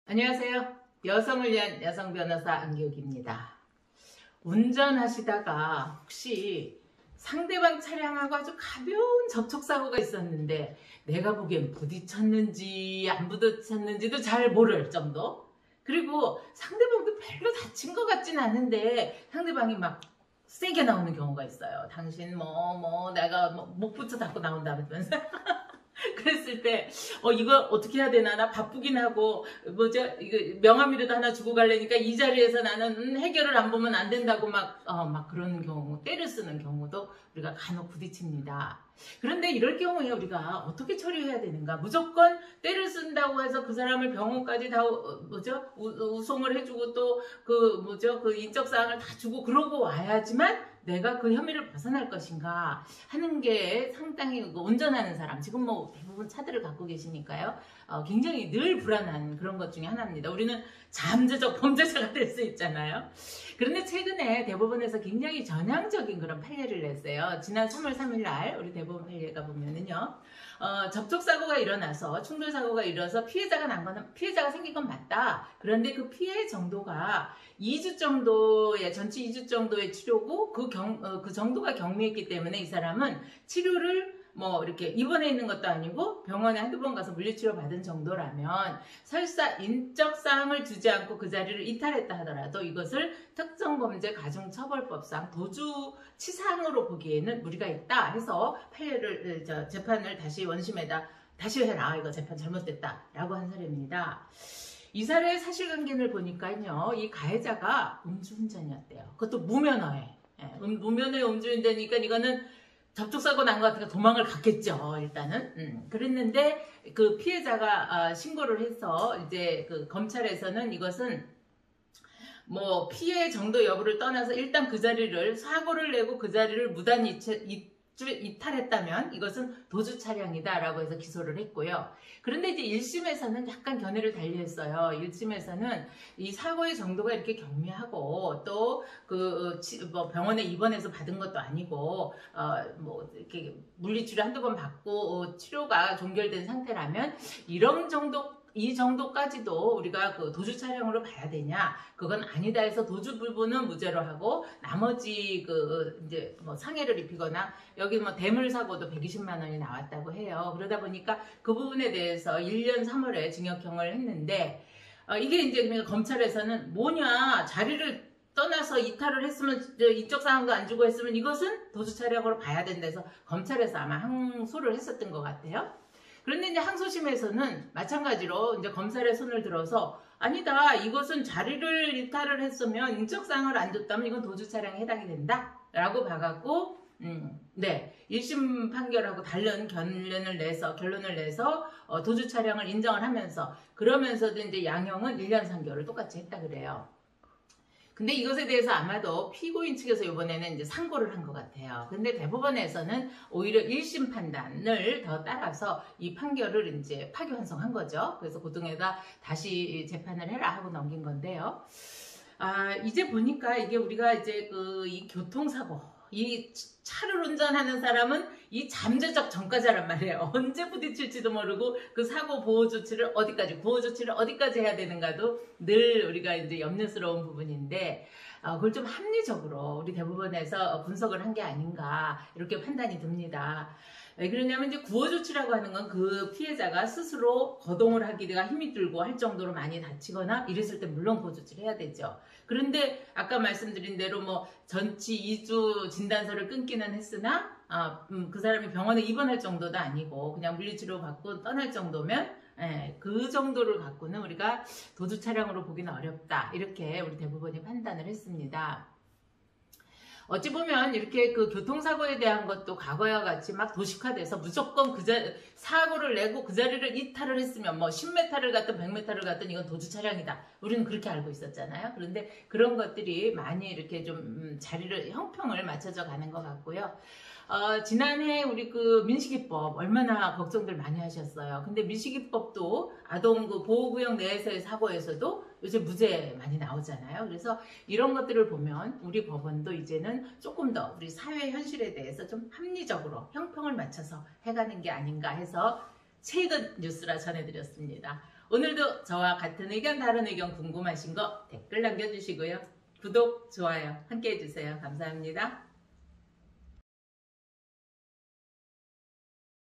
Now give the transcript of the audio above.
안녕하세요. 여성을 위한 여성 변호사 안기욱입니다. 운전하시다가 혹시 상대방 차량하고 아주 가벼운 접촉사고가 있었는데 내가 보기엔 부딪혔는지 안 부딪혔는지도 잘 모를 정도? 그리고 상대방도 별로 다친 것 같진 않은데 상대방이 막 세게 나오는 경우가 있어요. 당신 내가 목부터 닫고 나온다면서 그랬을 때 이거 어떻게 해야 되나, 나 바쁘긴 하고 이거 명함이라도 하나 주고 가려니까 이 자리에서 나는 해결을 안 보면 안 된다고 막 그러는 경우, 때를 쓰는 경우도 우리가 간혹 부딪힙니다. 그런데 이럴 경우에 우리가 어떻게 처리해야 되는가? 무조건 때를 쓴다고 해서 그 사람을 병원까지 다 우송을 해주고 또 그 인적사항을 다 주고 그러고 와야지만 내가 그 혐의를 벗어날 것인가 하는 게 상당히 운전하는 사람, 지금 대부분 차들을 갖고 계시니까요. 굉장히 늘 불안한 그런 것 중에 하나입니다. 우리는 잠재적 범죄자가 될 수 있잖아요. 그런데 최근에 대법원에서 굉장히 전향적인 그런 판례를 냈어요. 지난 3월 3일 날 우리 대법원 판례가 보면은요. 접촉사고가 일어나서 충돌사고가 일어나서 피해자가 생긴 건 맞다. 그런데 그 피해 정도가 2주 정도의 전치 2주 정도의 치료고 그 정도가 경미했기 때문에 이 사람은 치료를 이렇게 입원해 있는 것도 아니고 병원에 한두 번 가서 물리치료 받은 정도라면 설사 인적사항을 주지 않고 그 자리를 이탈했다 하더라도 이것을 특정범죄 가중처벌법상 도주치상으로 보기에는 무리가 있다 해서 재판을 다시 원심에다 다시 해라, 이거 재판 잘못됐다 라고 한 사례입니다. 이 사례의 사실관계를 보니까요, 이 가해자가 음주운전이었대요. 그것도 무면허에. 무면허에 음주운전이니까 이거는 접촉사고 난 것 같으니까 도망을 갔겠죠, 일단은. 그랬는데 그 피해자가 신고를 해서 이제 그 검찰에서는 이것은 피해 정도 여부를 떠나서 일단 그 자리를 사고를 내고 그 자리를 무단히 이탈했다면 이것은 도주 차량이다 라고 해서 기소를 했고요. 그런데 이제 1심에서는 약간 견해를 달리했어요. 1심에서는 이 사고의 정도가 이렇게 경미하고 또 병원에 입원해서 받은 것도 아니고 이렇게 물리치료 한두 번 받고 치료가 종결된 상태라면 이 정도까지도 우리가 그 도주 차량으로 봐야 되냐? 그건 아니다 해서 도주 불구는 무죄로 하고 나머지 상해를 입히거나 여기 대물 사고도 120만 원이 나왔다고 해요. 그러다 보니까 그 부분에 대해서 1년 3월에 징역형을 했는데 이게 이제 그러니까 검찰에서는 자리를 떠나서 이탈을 했으면 인적 사항도 안 주고 했으면 이것은 도주 차량으로 봐야 된다 해서 검찰에서 아마 항소를 했었던 것 같아요. 그런데 이제 항소심에서는 마찬가지로 이제 검찰의 손을 들어서 아니다, 이것은 자리를 이탈을 했으면 인적사항을 안 줬다면 이건 도주 차량에 해당이 된다 라고 봐갖고 1심 판결하고 다른 결론을 내서 도주 차량을 인정을 하면서 그러면서도 이제 양형은 1년 3개월을 똑같이 했다 그래요. 근데 이것에 대해서 아마도 피고인 측에서 이번에는 이제 상고를 한 것 같아요. 근데 대법원에서는 오히려 1심 판단을 더 따라서 이 판결을 이제 파기환송한 거죠. 그래서 고등에다 다시 재판을 해라 하고 넘긴 건데요. 이제 보니까 이게 우리가 이제 이 교통사고, 이 차를 운전하는 사람은 이 잠재적 전과자란 말이에요. 언제 부딪힐지도 모르고 그 사고 구호 조치를 어디까지 해야 되는가도 늘 우리가 이제 염려스러운 부분인데 그걸 좀 합리적으로 우리 대법원에서 분석을 한 게 아닌가 이렇게 판단이 듭니다. 왜 그러냐면 이제 구호 조치라고 하는 건 그 피해자가 스스로 거동을 하기가 힘이 들고 할 정도로 많이 다치거나 이랬을 때 물론 구호 조치를 해야 되죠. 그런데 아까 말씀드린 대로 전치 2주 진단서를 끊기는 했으나 그 사람이 병원에 입원할 정도도 아니고 그냥 물리치료 받고 떠날 정도면 그 정도를 갖고는 우리가 도주 차량으로 보기는 어렵다 이렇게 우리 대법원이 판단을 했습니다. 어찌 보면 이렇게 그 교통사고에 대한 것도 과거와 같이 막 도식화돼서 무조건 사고를 내고 그 자리를 이탈을 했으면 10m를 갔든 100m를 갔든 이건 도주 차량이다. 우리는 그렇게 알고 있었잖아요. 그런데 그런 것들이 많이 이렇게 좀 형평을 맞춰져 가는 것 같고요. 지난해 우리 민식이법 얼마나 걱정들 많이 하셨어요. 근데 민식이법도 아동 보호구역 내에서의 사고에서도 요새 무죄 많이 나오잖아요. 그래서 이런 것들을 보면 우리 법원도 이제는 조금 더 우리 사회 현실에 대해서 좀 합리적으로 형평을 맞춰서 해가는 게 아닌가 해서 최근 뉴스라 전해드렸습니다. 오늘도 저와 같은 의견, 다른 의견 궁금하신 거 댓글 남겨주시고요. 구독, 좋아요 함께 해주세요. 감사합니다.